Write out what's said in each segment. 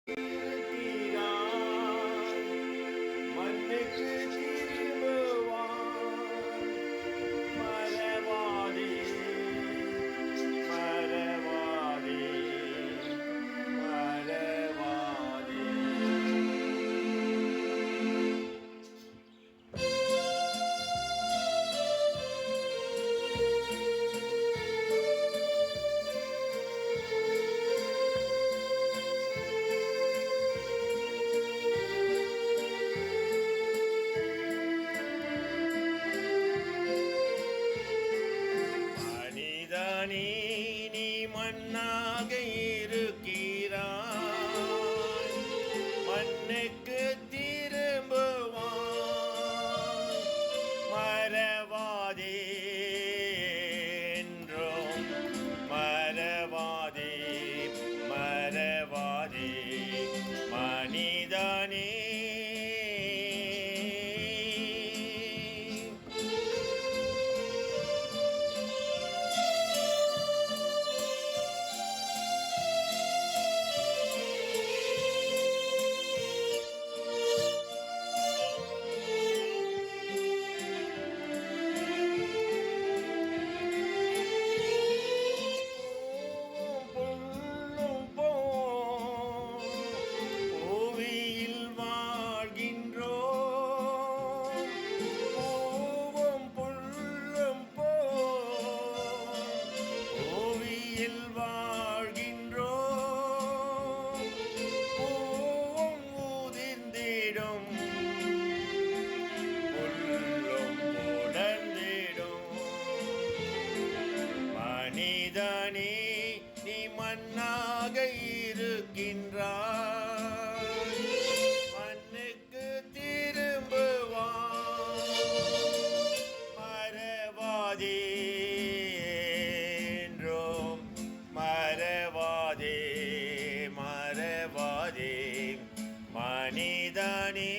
இருக்கிறாய், மண்ணுக்கு திரும்புவாய். மறவாதே, மறவாதே, மறவாதே. மனிதனே, நீ மண்ணாக இருக்கிறாய், மண்ணுக்கு திரும்புவாய். மறவாதே என்றும், மறவாதே, மறவாதே மனிதனே. பூவியில் வாழ்கின்றோம், பூவும் புல்லும் பூவியில் வாழ்கின்றோம், பூவும் உதிர்ந்திடும், புல்லும் உடர்ந்திடும். மனிதனே, நீ மண்ணாக இருக்கின்றாய், மண்ணுக்கு திரும்புவாய். மறவாதே என்றும், மறவாதே, மறவாதே மனிதனே.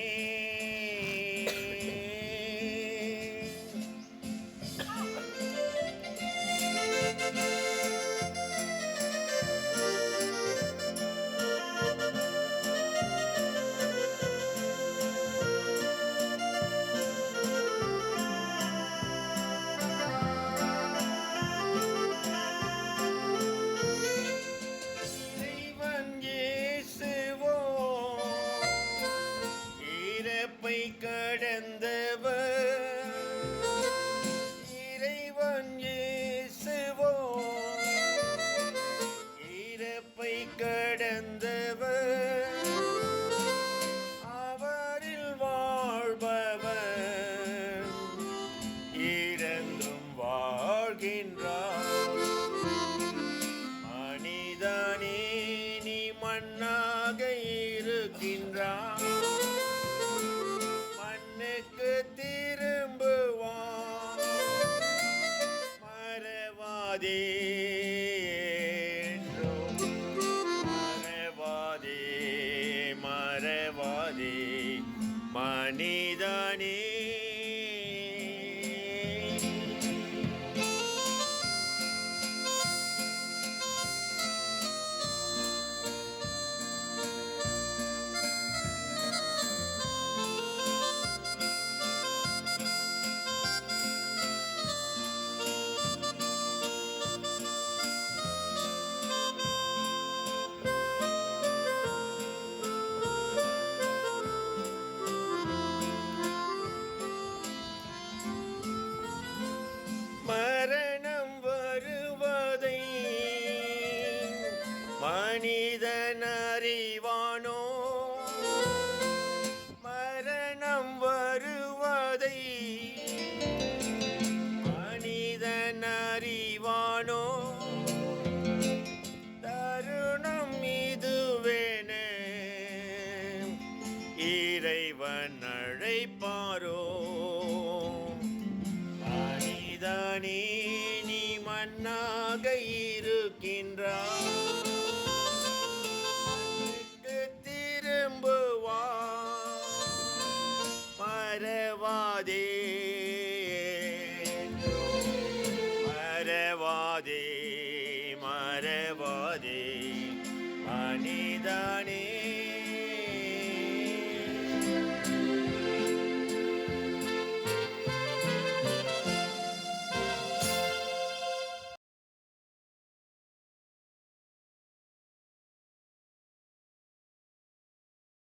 இறைவன் இயேசுவோ இறப்பை கடந்தவர், இறைவன் இயேசுவோ இறப்பை கடந்தவர், அவரில் வாழ்பவர் இறந்தும் வாழ்கின்றார். மனிதனே, நீ மண்ணாக இருக்கின்றாய், மண்ணுக்கு திரும்புவாய். மறவாதே என்றும், மறவாதே, மறவாதே மனிதனே. மரணம் வருவதை மனிதன் அறிவானோ, மரணம் வருவதை மனிதன் அறிவானோ. தருணம் இதுவென இறைவன் அழைப்பாரோ. மனிதனே, நீ மண்ணாக இருக்கின்றாய், மண்ணுக்கு திரும்புவாய். மறவாதே என்றும், மறவாதே, மறவாதே நீதானே.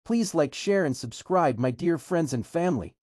Please like, share and subscribe, my dear friends and family.